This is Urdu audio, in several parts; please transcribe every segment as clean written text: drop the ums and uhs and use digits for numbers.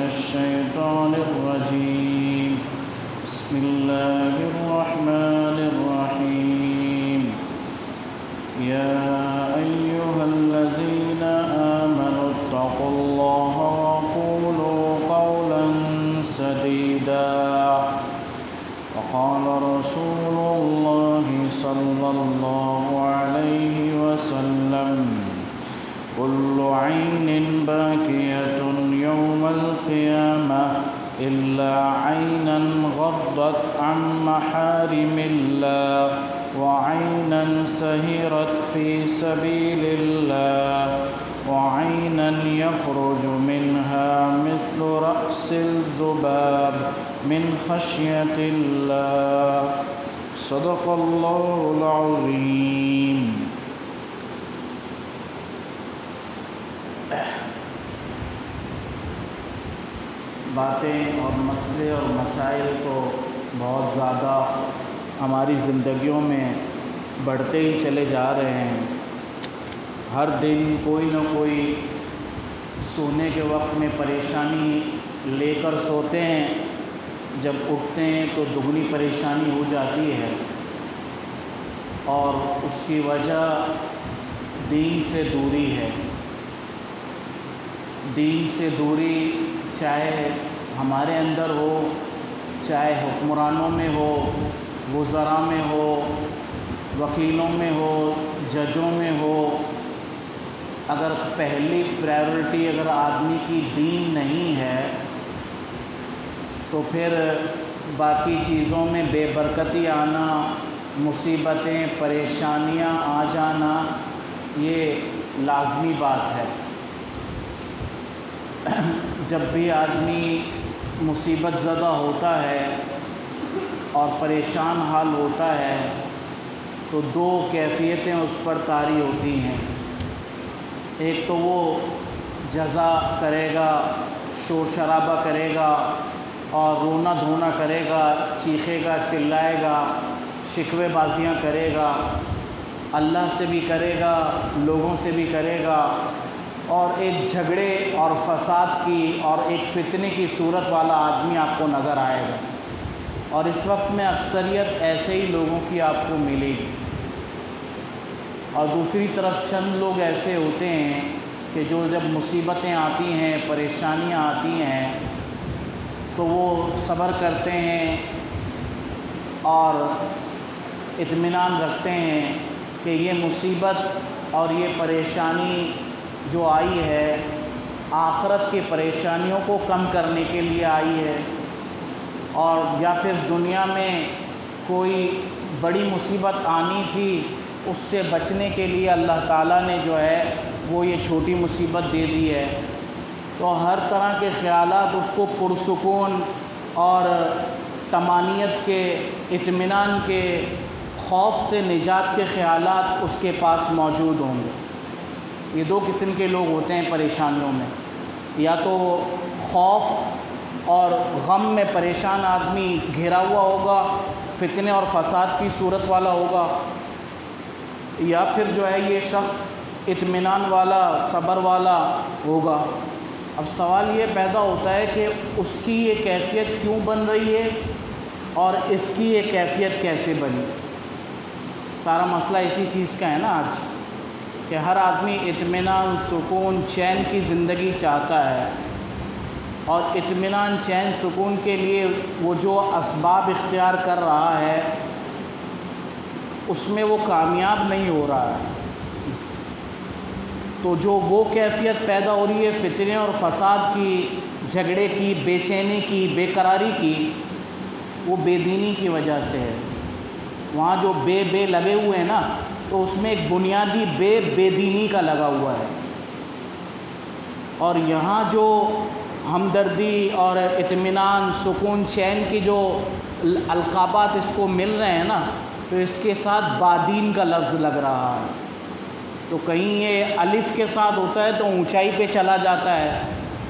الشيطان الرجيم. بسم الله الرحمن الرحيم. يا أيها الذين آمنوا اتقوا الله وقولوا قولا سديدا. وقال رسول الله صلى الله عليه وسلم: كل عين باكية يوم القيامة إلا عينا غضت عن محارم الله وعينا سهرت في سبيل الله وعينا يخرج منها مثل رأس الذباب من خشية الله. صدق الله العظيم. باتیں اور مسئلے اور مسائل تو بہت زیادہ ہماری زندگیوں میں بڑھتے ہی چلے جا رہے ہیں. ہر دن کوئی نہ کوئی سونے کے وقت میں پریشانی لے کر سوتے ہیں، جب اٹھتے ہیں تو دگنی پریشانی ہو جاتی ہے، اور اس کی وجہ دین سے دوری ہے. دین سے دوری چاہے ہمارے اندر ہو، چاہے حکمرانوں میں ہو، وزراء میں ہو، وکیلوں میں ہو، ججوں میں ہو. اگر پہلی پریورٹی اگر آدمی کی دین نہیں ہے تو پھر باقی چیزوں میں بے برکتی آنا، مصیبتیں پریشانیاں آ جانا یہ لازمی بات ہے. جب بھی آدمی مصیبت زدہ ہوتا ہے اور پریشان حال ہوتا ہے تو دو کیفیتیں اس پر طاری ہوتی ہیں. ایک تو وہ جزا کرے گا، شور شرابہ کرے گا اور رونا دھونا کرے گا، چیخے گا، چلائے گا، شکوے بازیاں کرے گا، اللہ سے بھی کرے گا، لوگوں سے بھی کرے گا، اور ایک جھگڑے اور فساد کی اور ایک فتنے کی صورت والا آدمی آپ کو نظر آئے گا. اور اس وقت میں اکثریت ایسے ہی لوگوں کی آپ کو ملے گی. اور دوسری طرف چند لوگ ایسے ہوتے ہیں کہ جو جب مصیبتیں آتی ہیں، پریشانیاں آتی ہیں تو وہ صبر کرتے ہیں اور اطمینان رکھتے ہیں کہ یہ مصیبت اور یہ پریشانی جو آئی ہے آخرت کی پریشانیوں کو کم کرنے کے لیے آئی ہے، اور یا پھر دنیا میں کوئی بڑی مصیبت آنی تھی اس سے بچنے کے لیے اللہ تعالیٰ نے جو ہے وہ یہ چھوٹی مصیبت دے دی ہے. تو ہر طرح کے خیالات اس کو پرسکون اور طمانینت کے، اطمینان کے، خوف سے نجات کے خیالات اس کے پاس موجود ہوں گے. یہ دو قسم کے لوگ ہوتے ہیں پریشانیوں میں. یا تو خوف اور غم میں پریشان آدمی گھرا ہوا ہوگا، فتنے اور فساد کی صورت والا ہوگا، یا پھر جو ہے یہ شخص اطمینان والا، صبر والا ہوگا. اب سوال یہ پیدا ہوتا ہے کہ اس کی یہ کیفیت کیوں بن رہی ہے اور اس کی یہ کیفیت کیسے بنی. سارا مسئلہ اسی چیز کا ہے نا آج، کہ ہر آدمی اطمینان، سکون، چین کی زندگی چاہتا ہے، اور اطمینان، چین، سکون کے لیے وہ جو اسباب اختیار کر رہا ہے اس میں وہ کامیاب نہیں ہو رہا ہے. تو جو وہ کیفیت پیدا ہو رہی ہے فتنے اور فساد کی، جھگڑے کی، بے چینی کی، بے قراری کی، وہ بے دینی کی وجہ سے ہے. وہاں جو بے لگے ہوئے ہیں نا، تو اس میں ایک بنیادی بے دینی کا لگا ہوا ہے. اور یہاں جو ہمدردی اور اطمینان، سکون، چین کی جو القابات اس کو مل رہے ہیں نا، تو اس کے ساتھ بادین کا لفظ لگ رہا ہے. تو کہیں یہ الف کے ساتھ ہوتا ہے تو اونچائی پہ چلا جاتا ہے،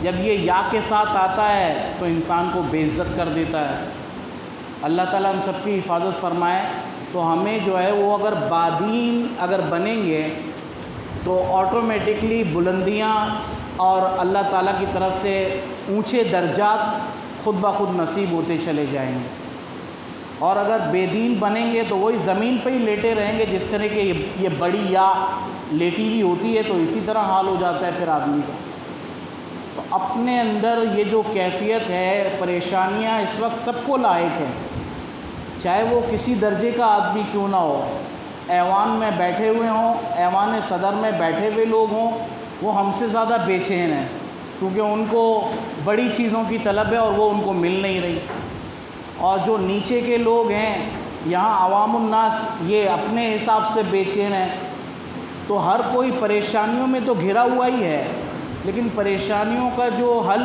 جب یہ یا کے ساتھ آتا ہے تو انسان کو بے عزت کر دیتا ہے. اللہ تعالیٰ ہم سب کی حفاظت فرمائے. تو ہمیں جو ہے وہ اگر بادین اگر بنیں گے تو آٹومیٹکلی بلندیاں اور اللہ تعالیٰ کی طرف سے اونچے درجات خود بخود نصیب ہوتے چلے جائیں گے۔ اور اگر بے دین بنیں گے تو وہی زمین پہ ہی لیٹے رہیں گے، جس طرح کہ یہ بڑی یا لیٹی ہوئی ہوتی ہے، تو اسی طرح حال ہو جاتا ہے پھر آدمی کا۔ تو اپنے اندر یہ جو کیفیت ہے، پریشانیاں اس وقت سب کو لاحق ہیں، چاہے وہ کسی درجے کا آدمی کیوں نہ ہو، ایوان میں بیٹھے ہوئے ہوں، ایوان صدر میں بیٹھے ہوئے لوگ ہوں، وہ ہم سے زیادہ بے چین ہیں، کیونکہ ان کو بڑی چیزوں کی طلب ہے اور وہ ان کو مل نہیں رہی۔ اور جو نیچے کے لوگ ہیں، یہاں عوام الناس، یہ اپنے حساب سے بے چین ہیں۔ تو ہر کوئی پریشانیوں میں تو گھرا ہوا ہی ہے، لیکن پریشانیوں کا جو حل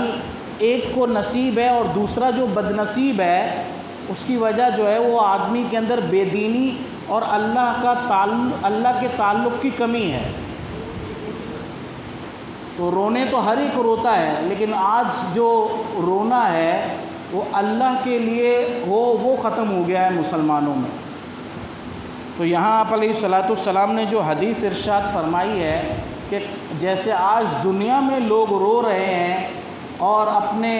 ایک کو نصیب ہے اور دوسرا جو بد نصیب ہے، اس کی وجہ جو ہے وہ آدمی کے اندر بے دینی اور اللہ کے تعلق کی کمی ہے۔ تو رونے تو ہر ایک روتا ہے، لیکن آج جو رونا ہے وہ اللہ کے لیے وہ ختم ہو گیا ہے مسلمانوں میں۔ تو یہاں آپ علیہ الصلاۃ والسلام نے جو حدیث ارشاد فرمائی ہے کہ جیسے آج دنیا میں لوگ رو رہے ہیں اور اپنے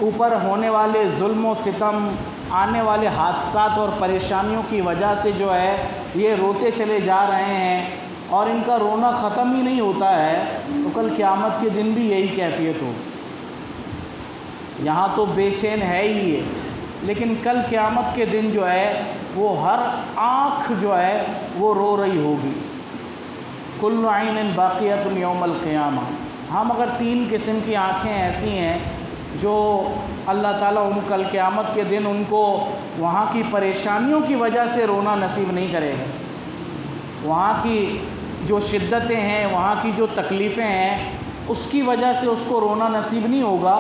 اوپر ہونے والے ظلم و ستم، آنے والے حادثات اور پریشانیوں کی وجہ سے جو ہے یہ روتے چلے جا رہے ہیں اور ان کا رونا ختم ہی نہیں ہوتا ہے، تو کل قیامت کے دن بھی یہی کیفیت ہو۔ یہاں تو بے چین ہے ہی ہے، لیکن کل قیامت کے دن جو ہے وہ ہر آنکھ جو ہے وہ رو رہی ہوگی۔ کل عین باقیۃ یوم القیامہ۔ ہم اگر 3 قسم کی آنکھیں ایسی ہیں جو اللہ تعالیٰ ان کل قیامت کے دن ان کو وہاں کی پریشانیوں کی وجہ سے رونا نصیب نہیں کرے گا، وہاں کی جو شدتیں ہیں، وہاں کی جو تکلیفیں ہیں، اس کی وجہ سے اس کو رونا نصیب نہیں ہوگا،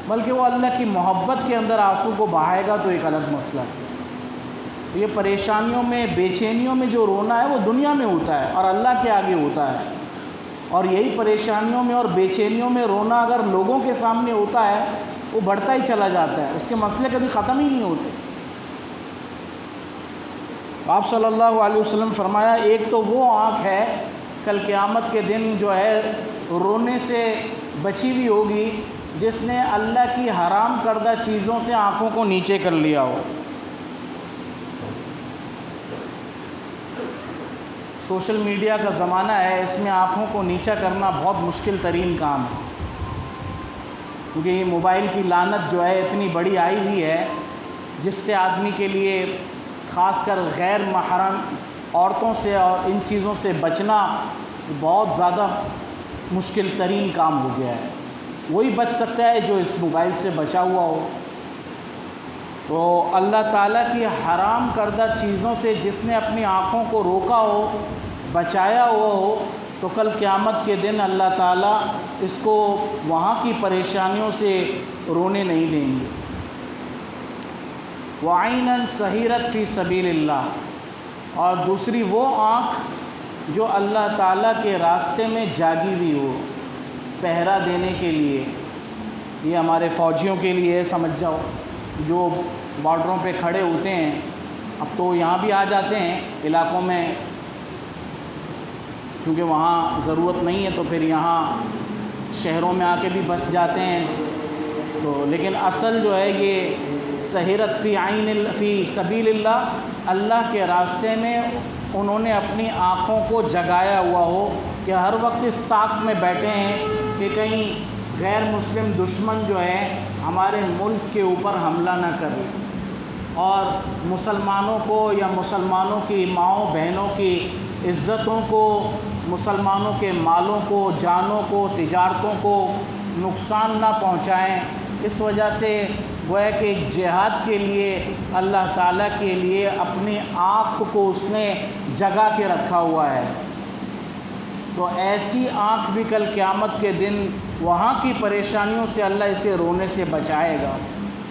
بلکہ وہ اللہ کی محبت کے اندر آنسو کو بہائے گا، تو ایک الگ مسئلہ ہے۔ یہ پریشانیوں میں، بے چینیوں میں جو رونا ہے وہ دنیا میں ہوتا ہے اور اللہ کے آگے ہوتا ہے، اور یہی پریشانیوں میں اور بے چینیوں میں رونا اگر لوگوں کے سامنے ہوتا ہے وہ بڑھتا ہی چلا جاتا ہے، اس کے مسئلے کبھی ختم ہی نہیں ہوتے۔ آپ صلی اللہ علیہ وسلم فرمایا، ایک تو وہ آنکھ ہے کل قیامت کے دن جو ہے رونے سے بچی ہوئی ہوگی، جس نے اللہ کی حرام کردہ چیزوں سے آنکھوں کو نیچے کر لیا ہو۔ سوشل میڈیا کا زمانہ ہے، اس میں آنکھوں کو نیچا کرنا بہت مشکل ترین کام ہے، کیونکہ یہ موبائل کی لعنت جو ہے اتنی بڑی آئی ہوئی ہے، جس سے آدمی کے لیے خاص کر غیر محرم عورتوں سے اور ان چیزوں سے بچنا بہت زیادہ مشکل ترین کام ہو گیا ہے۔ وہی بچ سکتا ہے جو اس موبائل سے بچا ہوا ہو۔ تو اللہ تعالیٰ کی حرام کردہ چیزوں سے جس نے اپنی آنکھوں کو روکا ہو، بچایا ہوا ہو، تو کل قیامت کے دن اللہ تعالیٰ اس کو وہاں کی پریشانیوں سے رونے نہیں دیں گے۔ وَعَيْنًا سَهِرَتْ فِي سَبِيلِ اللَّهِ، اور دوسری وہ آنکھ جو اللہ تعالیٰ کے راستے میں جاگی ہوئی ہو، پہرا دینے کے لیے۔ یہ ہمارے فوجیوں کے لیے سمجھ جاؤ، جو بارڈروں پہ کھڑے ہوتے ہیں، اب تو یہاں بھی آ جاتے ہیں علاقوں میں، کیونکہ وہاں ضرورت نہیں ہے تو پھر یہاں شہروں میں آ کے بھی بس جاتے ہیں۔ تو لیکن اصل جو ہے یہ سہرت فی سبیل اللہ، اللہ کے راستے میں انہوں نے اپنی آنکھوں کو جگایا ہوا ہو کہ ہر وقت اس طاق میں بیٹھے ہیں کہ کہیں غیر مسلم دشمن جو ہے ہمارے ملک کے اوپر حملہ نہ کرے، اور مسلمانوں کو یا مسلمانوں کی ماؤں بہنوں کی عزتوں کو، مسلمانوں کے مالوں کو، جانوں کو، تجارتوں کو نقصان نہ پہنچائیں۔ اس وجہ سے گویا کہ ایک جہاد کے لیے اللہ تعالیٰ کے لیے اپنی آنکھ کو اس نے جگا کے رکھا ہوا ہے۔ تو ایسی آنکھ بھی کل قیامت کے دن وہاں کی پریشانیوں سے اللہ اسے رونے سے بچائے گا۔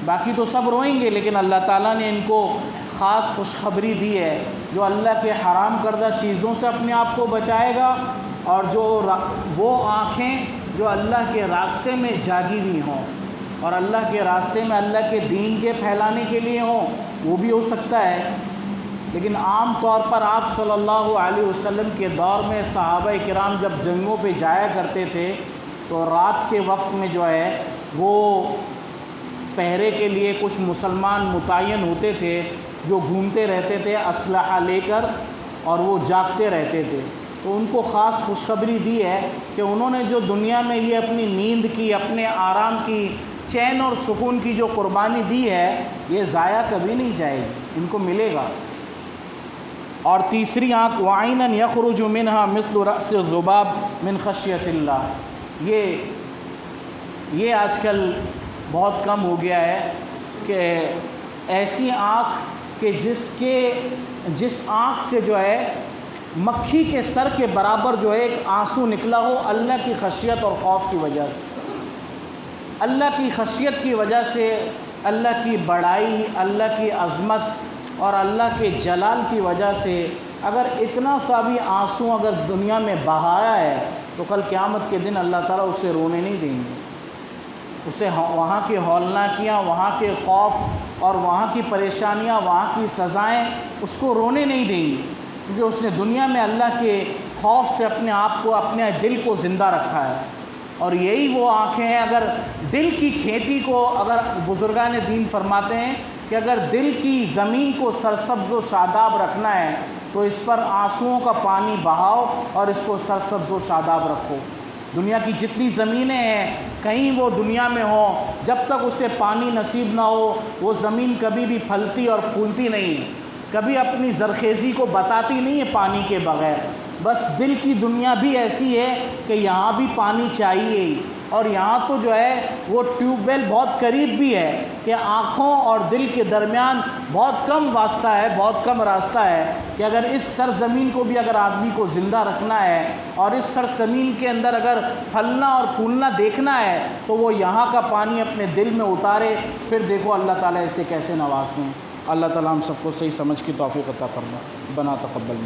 باقی تو سب روئیں گے، لیکن اللہ تعالیٰ نے ان کو خاص خوشخبری دی ہے، جو اللہ کے حرام کردہ چیزوں سے اپنے آپ کو بچائے گا، اور جو وہ آنکھیں جو اللہ کے راستے میں جاگی ہوئی ہوں اور اللہ کے راستے میں اللہ کے دین کے پھیلانے کے لیے ہوں، وہ بھی ہو سکتا ہے لیکن عام طور پر آپ صلی اللہ علیہ وسلم کے دور میں صحابہ کرام جب جنگوں پہ جایا کرتے تھے تو رات کے وقت میں جو ہے وہ پہرے کے لیے کچھ مسلمان متعین ہوتے تھے جو گھومتے رہتے تھے اسلحہ لے کر، اور وہ جاگتے رہتے تھے۔ تو ان کو خاص خوشخبری دی ہے کہ انہوں نے جو دنیا میں یہ اپنی نیند کی، اپنے آرام کی، چین اور سکون کی جو قربانی دی ہے، یہ ضائع کبھی نہیں جائے گی، ان کو ملے گا۔ اور تیسری آنکھ وَعَيْنًا يَخْرُجُ مِنْهَا مِثْلُ رَأْسِ الذُّبَابِ مِنْ خَشْيَةِ اللّہ۔ یہ آج کل بہت کم ہو گیا ہے کہ ایسی آنکھ کہ جس آنکھ سے جو ہے مکھی کے سر کے برابر جو ہے ایک آنسو نکلا ہو اللہ کی خشیت اور خوف کی وجہ سے، اللہ کی خشیت کی وجہ سے، اللہ کی بڑائی، اللہ کی عظمت اور اللہ کے جلال کی وجہ سے اگر اتنا سا بھی آنسو اگر دنیا میں بہایا ہے تو کل قیامت کے دن اللہ تعالیٰ اسے رونے نہیں دیں گے۔ اسے وہاں کی ہولناکیاں، وہاں کے خوف اور وہاں کی پریشانیاں، وہاں کی سزائیں اس کو رونے نہیں دیں گی، کیونکہ اس نے دنیا میں اللہ کے خوف سے اپنے آپ کو، اپنے دل کو زندہ رکھا ہے۔ اور یہی وہ آنکھیں ہیں، اگر دل کی کھیتی کو، اگر بزرگان دین فرماتے ہیں کہ اگر دل کی زمین کو سرسبز و شاداب رکھنا ہے تو اس پر آنسوؤں کا پانی بہاؤ اور اس کو سرسبز و شاداب رکھو۔ دنیا کی جتنی زمینیں ہیں کہیں وہ دنیا میں ہوں، جب تک اسے پانی نصیب نہ ہو وہ زمین کبھی بھی پھلتی اور پھولتی نہیں، کبھی اپنی زرخیزی کو بتاتی نہیں ہے پانی کے بغیر۔ بس دل کی دنیا بھی ایسی ہے کہ یہاں بھی پانی چاہیے ہی، اور یہاں تو جو ہے وہ ٹیوب ویل بہت قریب بھی ہے کہ آنکھوں اور دل کے درمیان بہت کم واسطہ ہے، بہت کم راستہ ہے کہ اگر اس سرزمین کو بھی اگر آدمی کو زندہ رکھنا ہے اور اس سرزمین کے اندر اگر پھلنا اور پھولنا دیکھنا ہے تو وہ یہاں کا پانی اپنے دل میں اتارے، پھر دیکھو اللہ تعالیٰ اسے کیسے نوازتے ہیں۔ اللہ تعالیٰ ہم سب کو صحیح سمجھ کی توفیق عطا فرمائے۔ بنا تقبل۔